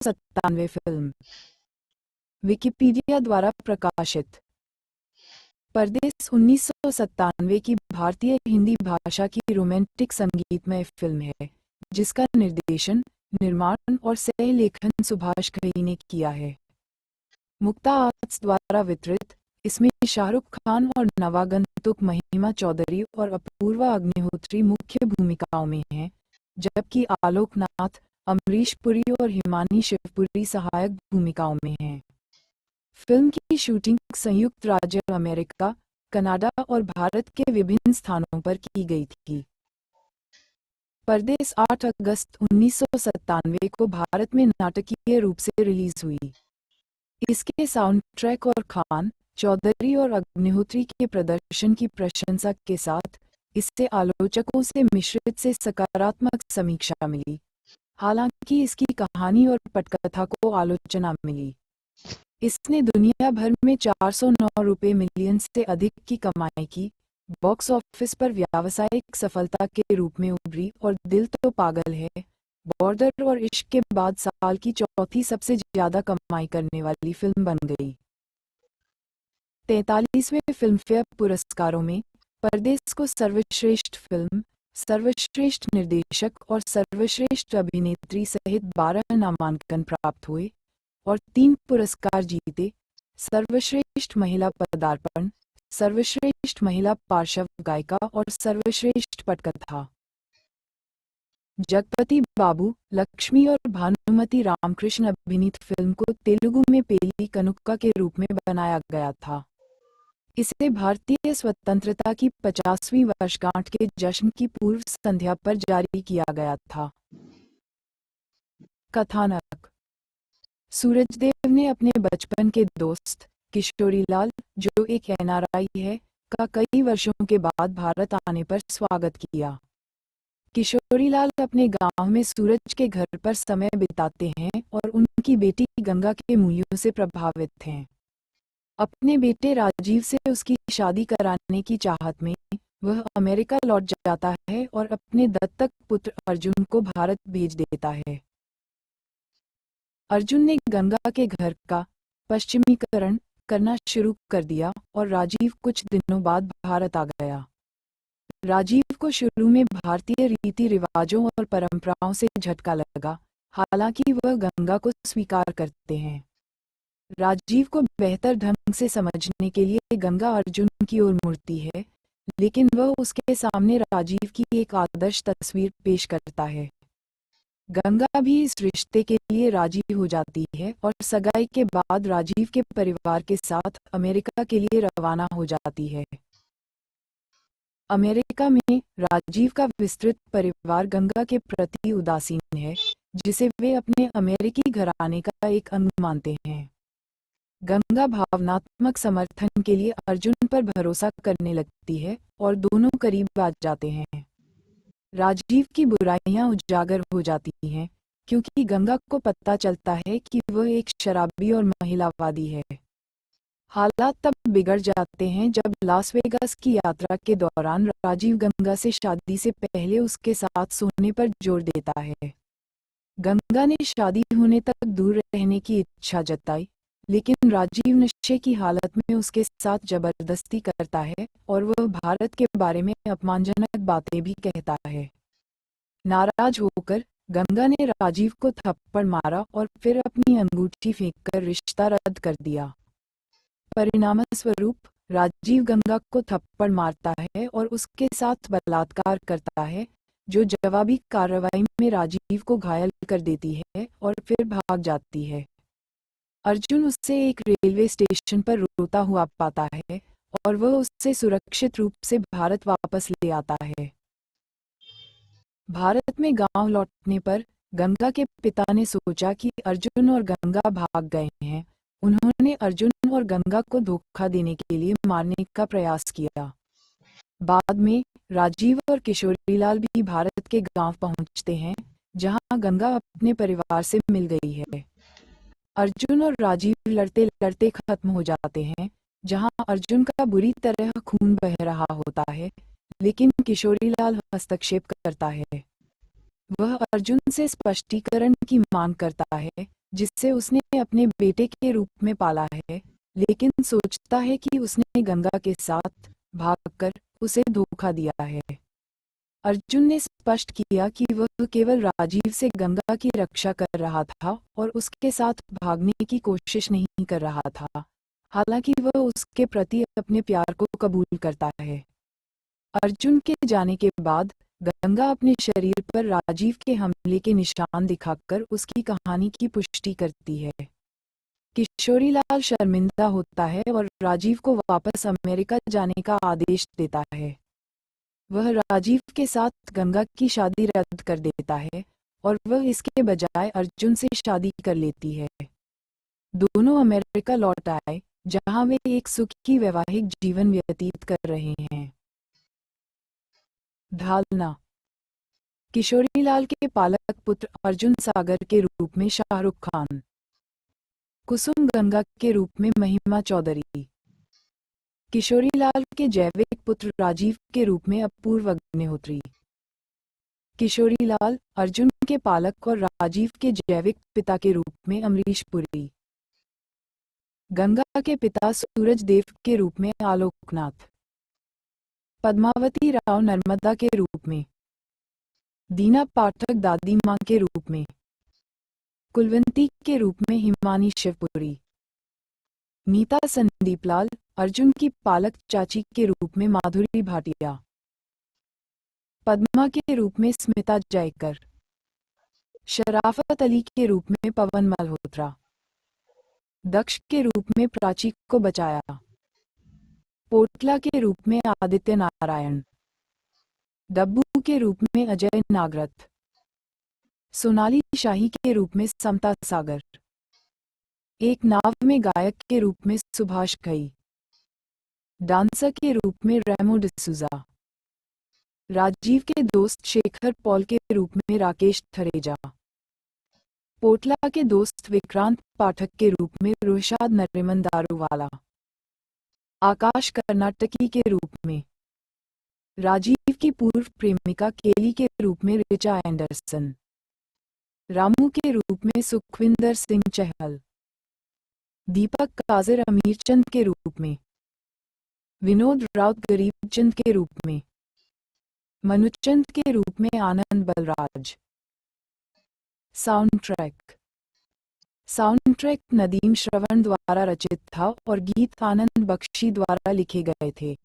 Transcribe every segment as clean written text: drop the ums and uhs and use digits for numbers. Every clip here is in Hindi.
1997 फिल्म। विकिपीडिया द्वारा प्रकाशित। परदेस 1997 की भारतीय हिंदी भाषा की रोमांटिक संगीतमय फिल्म है जिसका निर्देशन, निर्माण और सह-लेखन सुभाष घई ने किया है। मुक्ता आर्ट्स द्वारा वितरित, इसमें शाहरुख खान और नवागंतुक महिमा चौधरी और अपूर्वा अग्निहोत्री मुख्य भूमिकाओं में हैं, जबकि आलोक नाथ, अमरीश पुरी और हिमानी शिवपुरी सहायक भूमिकाओं में हैं। फिल्म की शूटिंग संयुक्त राज्य अमेरिका, कनाडा और भारत के विभिन्न स्थानों पर की गई थी। परदेस 8 अगस्त 1997 को भारत में नाटकीय रूप से रिलीज हुई। इसके साउंड ट्रैक और खान, चौधरी और अग्निहोत्री के प्रदर्शन की प्रशंसा के साथ इससे आलोचकों से मिश्रित से सकारात्मक समीक्षा मिली। हालांकि इसकी कहानी और पटकथा को आलोचना मिली। इसने दुनिया भर में 409 मिलियन से अधिक की कमाई की, बॉक्स ऑफिस पर व्यावसायिक सफलता के रूप में उभरी और दिल तो पागल है, बॉर्डर और इश्क के बाद साल की चौथी सबसे ज्यादा कमाई करने वाली फिल्म बन गई। 43वें फिल्मफेयर पुरस्कारों में परदेस को सर्वश्रेष्ठ फिल्म, सर्वश्रेष्ठ निर्देशक और सर्वश्रेष्ठ अभिनेत्री सहित 12 नामांकन प्राप्त हुए और 3 पुरस्कार जीते: सर्वश्रेष्ठ महिला पदार्पण, सर्वश्रेष्ठ महिला पार्श्व गायिका और सर्वश्रेष्ठ पटकथा। जगपति बाबू, लक्ष्मी और भानुमति रामकृष्ण अभिनीत फिल्म को तेलुगु में पेली कनुक्का के रूप में बनाया गया था। इसे भारतीय स्वतंत्रता की 50वीं वर्षगांठ के जश्न की पूर्व संध्या पर जारी किया गया था। कथानक: सूरजदेव ने अपने बचपन के दोस्त किशोरीलाल, जो एक एनआरआई है, का कई वर्षों के बाद भारत आने पर स्वागत किया। किशोरीलाल अपने गांव में सूरज के घर पर समय बिताते हैं और उनकी बेटी गंगा के मूल्यों से प्रभावित हैं। अपने बेटे राजीव से उसकी शादी कराने की चाहत में वह अमेरिका लौट जाता है और अपने दत्तक पुत्र अर्जुन को भारत भेज देता है। अर्जुन ने गंगा के घर का पश्चिमीकरण करना शुरू कर दिया और राजीव कुछ दिनों बाद भारत आ गया। राजीव को शुरू में भारतीय रीति रिवाजों और परंपराओं से झटका लगा, हालांकि वह गंगा को स्वीकार करते हैं। राजीव को बेहतर ढंग से समझने के लिए गंगा अर्जुन की ओर मुड़ती है, लेकिन वह उसके सामने राजीव की एक आदर्श तस्वीर पेश करता है। गंगा भी इस रिश्ते के लिए राजी हो जाती है और सगाई के बाद राजीव के परिवार के साथ अमेरिका के लिए रवाना हो जाती है। अमेरिका में राजीव का विस्तृत परिवार गंगा के प्रति उदासीन है, जिसे वे अपने अमेरिकी घराने का एक अंग मानते हैं। गंगा भावनात्मक समर्थन के लिए अर्जुन पर भरोसा करने लगती है और दोनों करीब आ जाते हैं। राजीव की बुराइयां उजागर हो जाती हैं, क्योंकि गंगा को पता चलता है कि वह एक शराबी और महिलावादी है। हालात तब बिगड़ जाते हैं जब लास वेगास की यात्रा के दौरान राजीव गंगा से शादी से पहले उसके साथ सोने पर जोर देता है। गंगा ने शादी होने तक दूर रहने की इच्छा जताई, लेकिन राजीव नशे की हालत में उसके साथ जबरदस्ती करता है और वह भारत के बारे में अपमानजनक बातें भी कहता है। नाराज होकर गंगा ने राजीव को थप्पड़ मारा और फिर अपनी अंगूठी फेंककर रिश्ता रद्द कर दिया। परिणामस्वरूप राजीव गंगा को थप्पड़ मारता है और उसके साथ बलात्कार करता है, जो जवाबी कार्रवाई में राजीव को घायल कर देती है और फिर भाग जाती है। अर्जुन उससे एक रेलवे स्टेशन पर रोता हुआ पाता है और वह उससे सुरक्षित रूप से भारत वापस ले आता है। भारत में गांव लौटने पर गंगा के पिता ने सोचा कि अर्जुन और गंगा भाग गए हैं। उन्होंने अर्जुन और गंगा को धोखा देने के लिए मारने का प्रयास किया। बाद में राजीव और किशोरीलाल भी भारत के गांव पहुंचते हैं, जहां गंगा अपने परिवार से मिल गई है। अर्जुन और राजीव लड़ते लड़ते खत्म हो जाते हैं, जहां अर्जुन का बुरी तरह खून बह रहा होता है, लेकिन किशोरीलाल हस्तक्षेप करता है। वह अर्जुन से स्पष्टीकरण की मांग करता है जिसे उसने अपने बेटे के रूप में पाला है, लेकिन सोचता है कि उसने गंगा के साथ भागकर उसे धोखा दिया है। अर्जुन ने स्पष्ट किया कि वह केवल राजीव से गंगा की रक्षा कर रहा था और उसके साथ भागने की कोशिश नहीं कर रहा था, हालांकि वह उसके प्रति अपने प्यार को कबूल करता है। अर्जुन के जाने के बाद गंगा अपने शरीर पर राजीव के हमले के निशान दिखाकर उसकी कहानी की पुष्टि करती है। किशोरीलाल शर्मिंदा होता है और राजीव को वापस अमेरिका जाने का आदेश देता है। वह राजीव के साथ गंगा की शादी रद्द कर देता है और वह इसके बजाय अर्जुन से शादी कर लेती है। दोनों अमेरिका लौट आए, जहां वे एक सुखी वैवाहिक जीवन व्यतीत कर रहे हैं। ढालना। किशोरीलाल के पालक पुत्र अर्जुन सागर के रूप में शाहरुख खान, कुसुम गंगा के रूप में महिमा चौधरी, किशोरीलाल के जैविक पुत्र राजीव के रूप में अपूर्व अग्निहोत्री। किशोरीलाल अर्जुन के पालक और राजीव के जैविक पिता के रूप में अमरीश पुरी। गंगा के पिता सूरज देव के रूप में आलोकनाथ। पद्मावती राव नर्मदा के रूप में, दीना पाठक दादी मां के रूप में, कुलवंती के रूप में हिमानी शिवपुरी। नीता संदीपलाल अर्जुन की पालक चाची के रूप में माधुरी भाटिया। पद्मा के रूप में स्मिता जयकर। शराफत अली के रूप में पवन मल्होत्रा। दक्ष के रूप में प्राची को बचाया। पोटला के रूप में आदित्य नारायण। डब्बू के रूप में अजय नागरथ। सोनाली शाही के रूप में समता सागर। एक नाव में गायक के रूप में सुभाष घई। डांसर के रूप में रेमो डिसूजा। राजीव के दोस्त शेखर पॉल के रूप में राकेश थरेजा। पोटला के दोस्त विक्रांत पाठक के रूप में रोहिशाद नरिमन दारूवाला। आकाश कर्नाटकी के रूप में, राजीव की पूर्व प्रेमिका केली के रूप में रिचा एंडरसन। रामू के रूप में सुखविंदर सिंह चहल। दीपक काजिर अमीरचंद के रूप में, विनोद राउत गरीबचंद के रूप में, मनुचंद के रूप में आनंद बलराज। साउंड ट्रैक नदीम श्रवण द्वारा रचित था और गीत आनंद बख्शी द्वारा लिखे गए थे।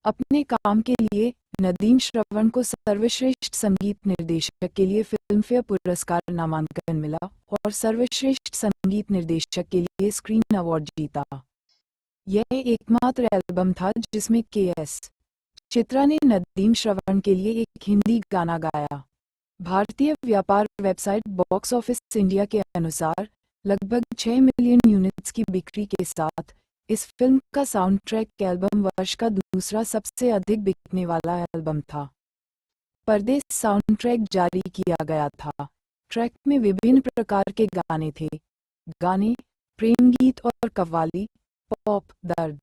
अपने काम के लिए नदीम श्रवण को सर्वश्रेष्ठ संगीत निर्देशक के लिए फिल्मफेयर पुरस्कार नामांकन मिला और सर्वश्रेष्ठ संगीत निर्देशक के लिए स्क्रीन अवार्ड जीता। यह एकमात्र एल्बम था जिसमें के.एस. चित्रा ने नदीम श्रवण के लिए एक हिंदी गाना गाया। भारतीय व्यापार वेबसाइट बॉक्स ऑफिस इंडिया के अनुसार लगभग 6 मिलियन यूनिट्स की बिक्री के साथ इस फिल्म का साउंड ट्रैक एल्बम वर्ष का दूसरा सबसे अधिक बिकने वाला एल्बम था। परदेस साउंड ट्रैक जारी किया गया था। ट्रैक में विभिन्न प्रकार के गाने थे। गाने, प्रेम गीत और कव्वाली, पॉप, दर्द।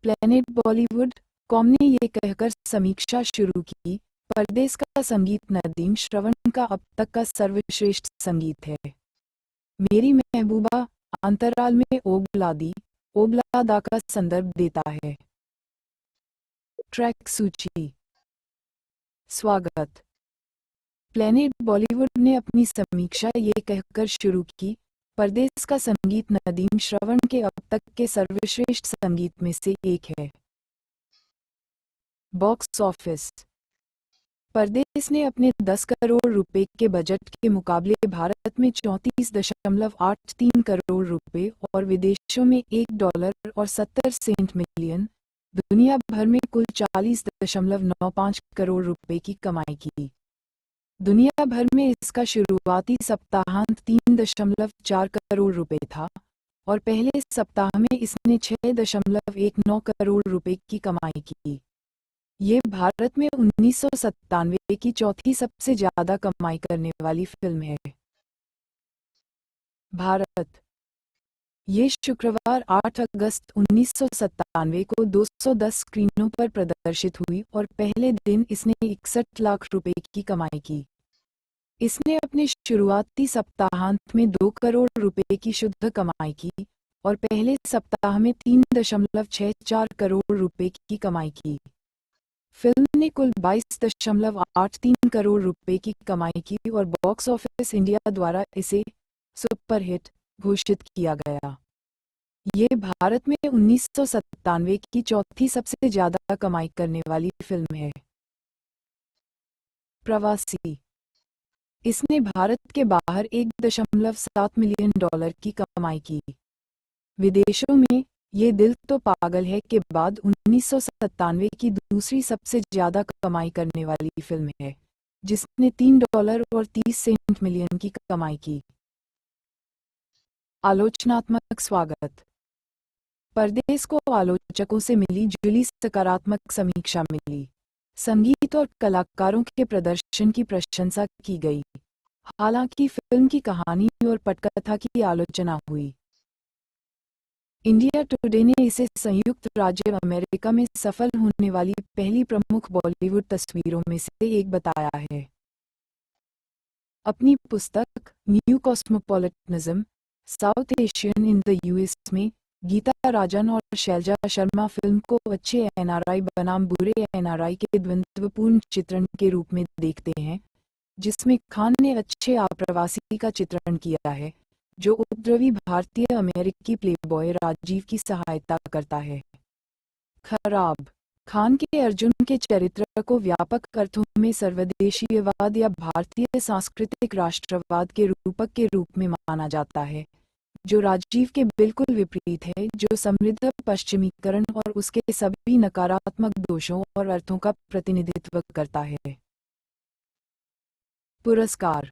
प्लेनेट बॉलीवुड कॉम ने ये कहकर समीक्षा शुरू की, परदेस का संगीत नदीम श्रवण का अब तक का सर्वश्रेष्ठ संगीत है। मेरी महबूबा अंतराल में ओबलादा का संदर्भ देता है। ट्रैक सूची। स्वागत। प्लेनेट बॉलीवुड ने अपनी समीक्षा ये कहकर शुरू की, परदेस का संगीत नदीम श्रवण के अब तक के सर्वश्रेष्ठ संगीत में से एक है। Box office. परदेस ने अपने 10 करोड़ रुपए के बजट के मुकाबले भारत में 34.83 करोड़ रुपए और विदेशों में $1.70 मिलियन, दुनिया भर में कुल 40.95 करोड़ रुपए की कमाई की। दुनिया भर में इसका शुरुआती सप्ताहांत 3.4 करोड़ रुपए था और पहले सप्ताह में इसने 6.19 करोड़ रुपए की कमाई की। ये भारत में 1997 की चौथी सबसे ज्यादा कमाई करने वाली फिल्म है। भारत। ये शुक्रवार 8 अगस्त 1997 को 210 स्क्रीनों पर प्रदर्शित हुई और पहले दिन इसने 61 लाख रुपए की कमाई की। इसने अपने शुरुआती सप्ताहांत में 2 करोड़ रुपए की शुद्ध कमाई की और पहले सप्ताह में 3.64 करोड़ रुपए की कमाई की। फिल्म ने कुल 22.83 करोड़ रुपए की कमाई की और बॉक्स ऑफिस इंडिया द्वारा इसे सुपरहिट घोषित किया गया। ये भारत में 1997 की चौथी सबसे ज्यादा कमाई करने वाली फिल्म है। प्रवासी। इसने भारत के बाहर 1.7 मिलियन डॉलर की कमाई की। विदेशों में ये दिल तो पागल है के बाद 1997 की दूसरी सबसे ज्यादा कमाई करने वाली फिल्म है, जिसने $3.30 मिलियन की कमाई की। आलोचनात्मक स्वागत। परदेस को आलोचकों से मिली जुली सकारात्मक समीक्षा मिली। संगीत और कलाकारों के प्रदर्शन की प्रशंसा की गई। हालांकि फिल्म की कहानी और पटकथा की आलोचना हुई। इंडिया टुडे ने इसे संयुक्त राज्य अमेरिका में सफल होने वाली पहली प्रमुख बॉलीवुड तस्वीरों में से एक बताया है। अपनी पुस्तक New Cosmopolitanism South Asian in the US में गीता राजन और शैलजा शर्मा फिल्म को अच्छे एनआरआई बनाम बुरे एनआरआई के द्वंद्वपूर्ण चित्रण के रूप में देखते हैं, जिसमें खान ने अच्छे आप्रवासी का चित्रण किया है, जो उपद्रवी भारतीय अमेरिकी प्लेबॉय राजीव की सहायता करता है। खराब। खान के अर्जुन के चरित्र को व्यापक अर्थों में सर्वदेशीयवाद या भारतीय सांस्कृतिक राष्ट्रवाद के रूपक के रूप में माना जाता है, जो राजीव के बिल्कुल विपरीत है, जो समृद्ध पश्चिमीकरण और उसके सभी नकारात्मक दोषों और अर्थों का प्रतिनिधित्व करता है। पुरस्कार।